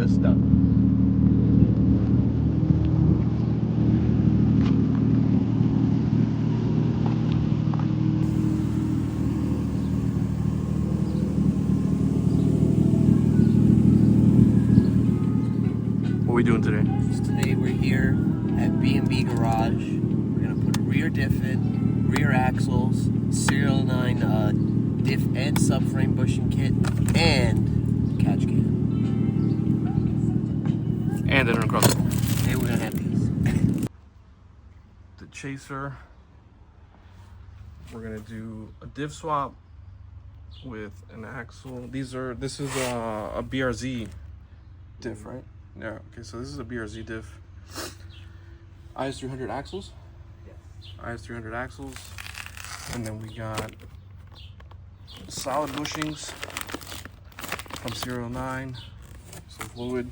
good stuff. What are we doing today? Today we're here at B&B Garage. We're gonna put a rear diff in, rear axles, serial 9 diff and subframe bushing kit, and catch can. And then uncrossable. Today we're gonna have these. The chaser. We're gonna do a diff swap with an axle. This is a BRZ diff, right? Yeah. Okay, so this is a BRZ diff. IS300 axles. Yes. IS300 axles, and then we got solid bushings from serial 9. Some fluid.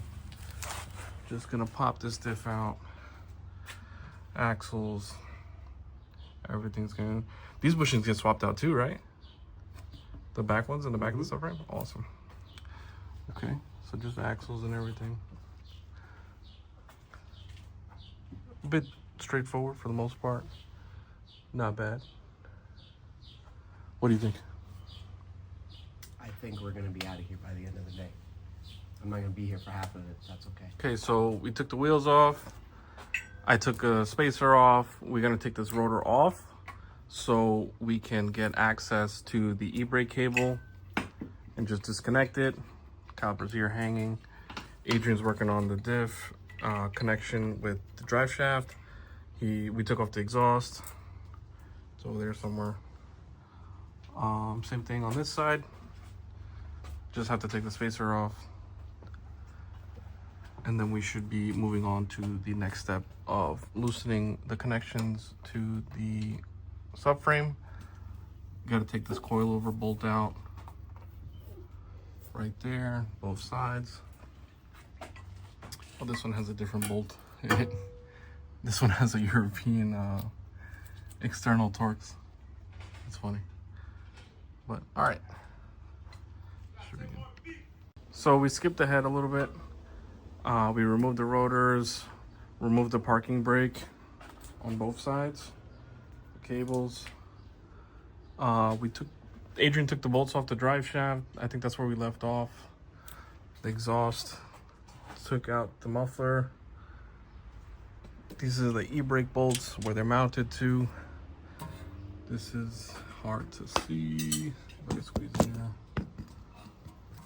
Just gonna pop this diff out. Axles. Everything's gonna. These bushings get swapped out too, right? The back ones in the back of the subframe? Awesome. Okay, so just axles and everything. A bit straightforward for the most part. Not bad. What do you think? I think we're gonna be out of here by the end of the day. I'm not gonna be here for half of it. That's okay. Okay, so we took the wheels off. I took a spacer off. We're gonna take this rotor off so we can get access to the e-brake cable and just disconnect it. Caliper's here hanging. Adrian's working on the diff connection with the drive shaft. We took off the exhaust. It's over there somewhere. Same thing on this side. Just have to take the spacer off. And then we should be moving on to the next step of loosening the connections to the subframe. Got to take this coilover bolt out right there, both sides. Oh, this one has a different bolt. This one has a European external Torx. It's funny, but all right. Should be good. So we skipped ahead a little bit. We removed the rotors, removed the parking brake on both sides, the cables. Adrian took the bolts off the drive shaft. I think that's where we left off. The exhaust, took out the muffler. These are the e-brake bolts where they're mounted to. This is hard to see. Let me squeeze in here.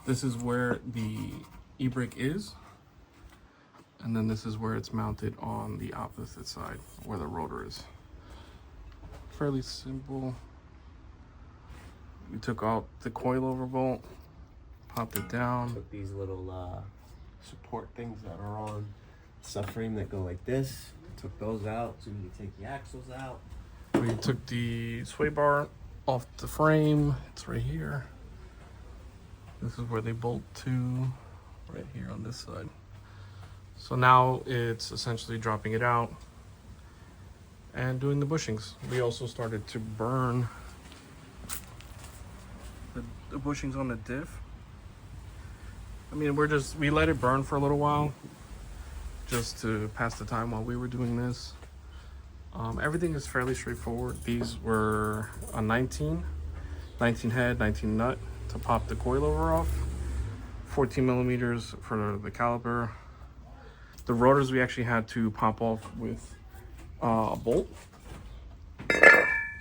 This is where the e-brake is. And then this is where it's mounted on the opposite side, where the rotor is. Fairly simple. We took out the coilover bolt, popped it down. Took these little support things that are on the subframe that go like this. Took those out so we can take the axles out. We took the sway bar off the frame. It's right here. This is where they bolt to, right here on this side. So now it's essentially dropping it out and doing the bushings. We also started to burn the bushings on the diff. I mean, we let it burn for a little while just to pass the time while we were doing this. Everything is fairly straightforward. These were a 19 head, 19 nut to pop the coilover off, 14 millimeters for the caliper. The rotors we actually had to pop off with a bolt.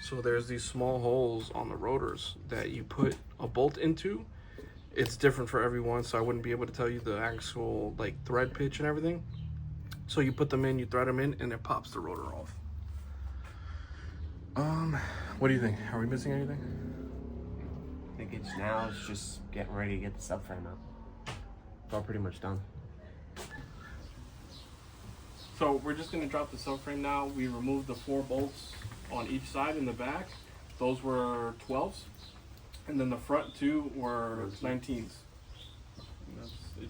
So there's these small holes on the rotors that you put a bolt into. It's different for everyone, so I wouldn't be able to tell you the actual like thread pitch and everything. So you put them in, you thread them in, and it pops the rotor off. What do you think? Are we missing anything? I think it's just getting ready to get the subframe out. It's all pretty much done. So we're just gonna drop the subframe now. We removed the 4 bolts on each side in the back. Those were 12s. And then the front 2 were 19s. And that's it.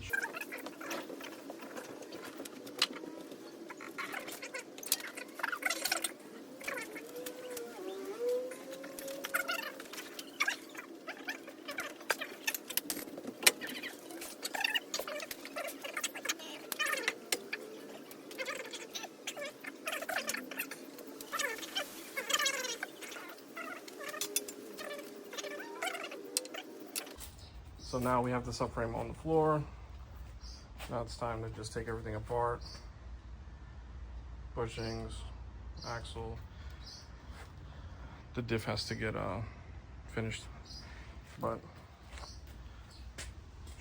So now we have the subframe on the floor. Now it's time to just take everything apart. Bushings, axle. The diff has to get finished, but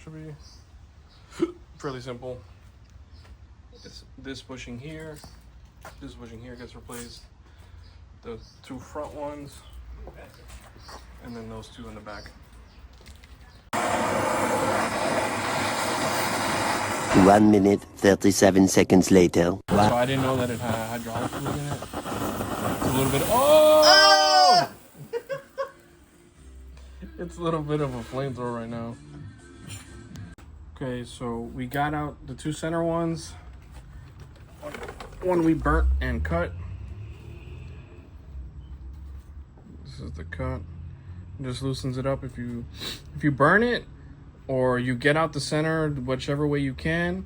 should be fairly simple. It's this bushing here gets replaced. The two front ones, and then those two in the back. 1 minute, 37 seconds later. So I didn't know that it had hydraulic fluid in it. It's a little bit. Oh! It's a little bit of a flamethrower right now. Okay, so we got out the two center ones. One we burnt and cut. This is the cut. It just loosens it up if you burn it, or you get out the center whichever way you can,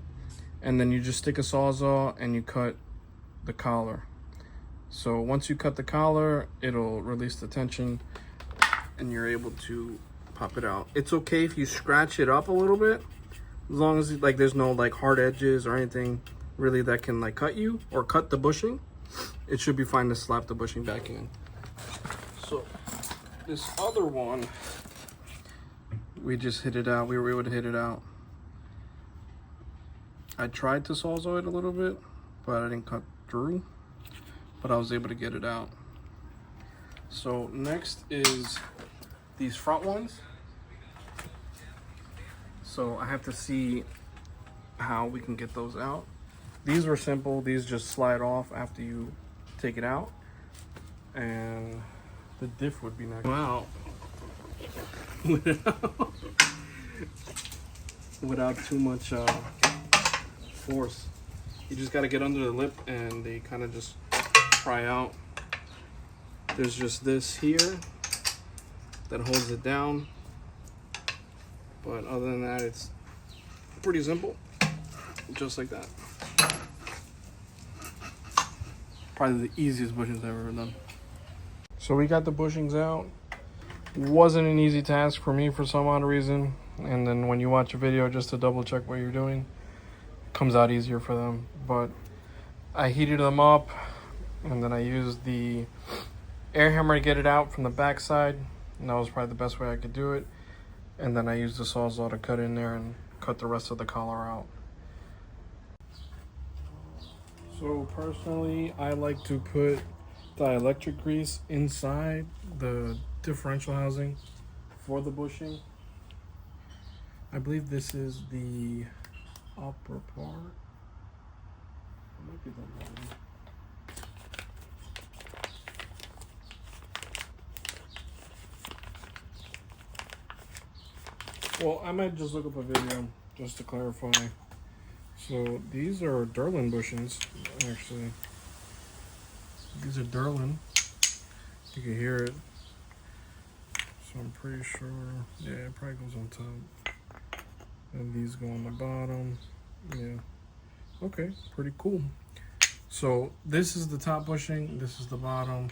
and then you just stick a sawzall and you cut the collar. So once you cut the collar, it'll release the tension and you're able to pop it out. It's okay if you scratch it up a little bit, as long as like there's no like hard edges or anything really that can like cut you or cut the bushing. It should be fine to slap the bushing back in. So this other one, we just hit it out. We were able to hit it out. I tried to sawzall it a little bit, but I didn't cut through, but I was able to get it out. So next is these front ones. So I have to see how we can get those out. These were simple. These just slide off after you take it out. And the diff would be next. Wow. Without too much force. You just got to get under the lip and they kind of just pry out. There's just this here that holds it down. But other than that, it's pretty simple. Just like that. Probably the easiest bushings I've ever done. So we got the bushings out. Wasn't an easy task for me for some odd reason. And then when you watch a video just to double check what you're doing, it comes out easier for them. But I heated them up and then I used the air hammer to get it out from the back side. And that was probably the best way I could do it. And then I used the sawzall to cut in there and cut the rest of the collar out. So personally, I like to put dielectric grease inside the differential housing for the bushing. I believe this is the upper part. It might be the bottom. Well, I might just look up a video just to clarify. So these are Durlin bushings, actually. These are Durlin. You can hear it. So I'm pretty sure, yeah, it probably goes on top. And these go on the bottom. Yeah. Okay, pretty cool. So this is the top bushing, this is the bottom.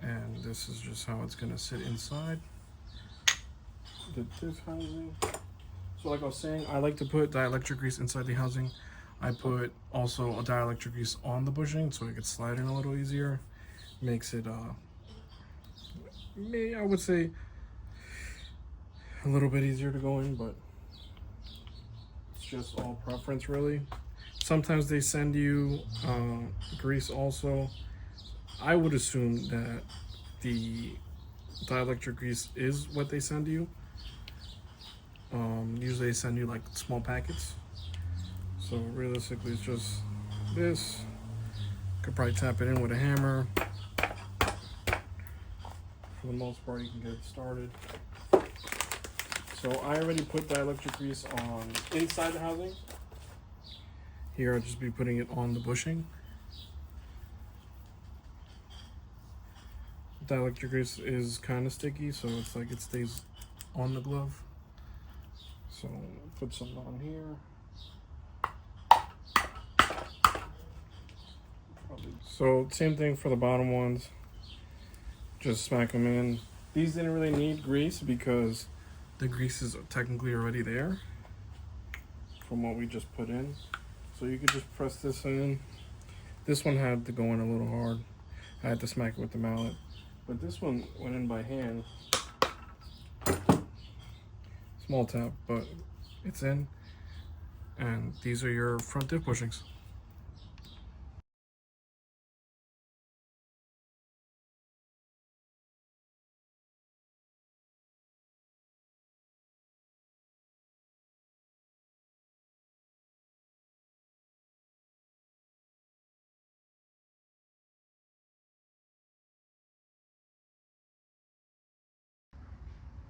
And this is just how it's gonna sit inside the diff housing. So like I was saying, I like to put dielectric grease inside the housing. I put also a dielectric grease on the bushing so it gets slide in a little easier. Makes it, I would say, a little bit easier to go in, but it's just all preference really. Sometimes they send you grease also. I would assume that the dielectric grease is what they send you. Usually they send you like small packets. So realistically it's just this. Could probably tap it in with a hammer. For the most part you can get it started. So I already put dielectric grease on inside the housing. Here I'll just be putting it on the bushing. Dielectric grease is kind of sticky, so it's like it stays on the glove. So put some on here. So same thing for the bottom ones. Just smack them in. These didn't really need grease because The grease is technically already there from what we just put in. So you could just press this in. This one had to go in a little hard. I had to smack it with the mallet. But this one went in by hand. Small tap, but it's in. And these are your front diff bushings.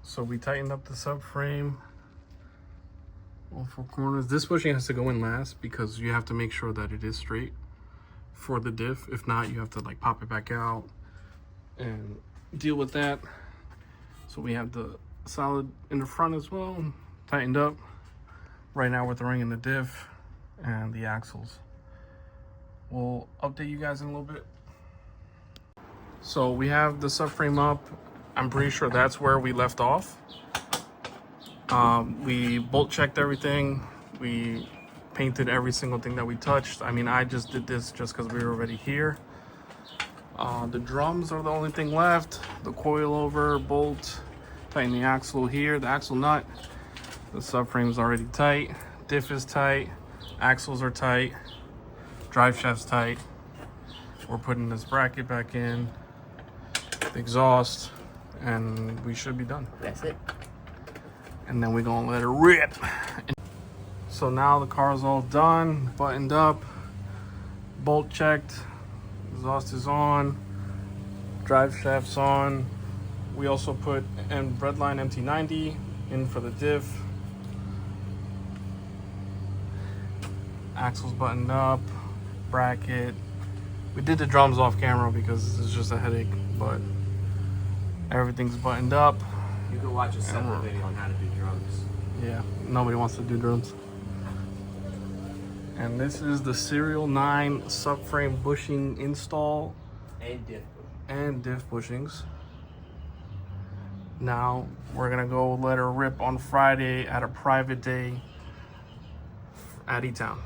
So we tightened up the subframe, all four corners. This bushing has to go in last because you have to make sure that it is straight for the diff. If not, you have to like pop it back out and deal with that. So we have the solid in the front as well, tightened up. Right now we're throwing in the diff and the axles. We'll update you guys in a little bit. So we have the subframe up. I'm pretty sure that's where we left off. We bolt checked everything. We painted every single thing that we touched. I mean, I just did this just because we were already here. The drums are the only thing left. The coilover, bolt, tighten the axle here, the axle nut. The subframe is already tight. Diff is tight. Axles are tight. Drive shaft's tight. We're putting this bracket back in. The exhaust. And we should be done. That's it. And then we're gonna let it rip. So now the car's all done, buttoned up, bolt checked, exhaust is on, drive shaft's on. We also put Breadline MT90 in for the diff. Axles buttoned up, bracket. We did the drums off camera because it's just a headache, but everything's buttoned up. You can watch a separate video on how to do drums. Yeah, nobody wants to do drums. And this is the Serial 9 subframe bushing install And diff. Bushings. Now we're gonna go let her rip on Friday at a private day at E-Town.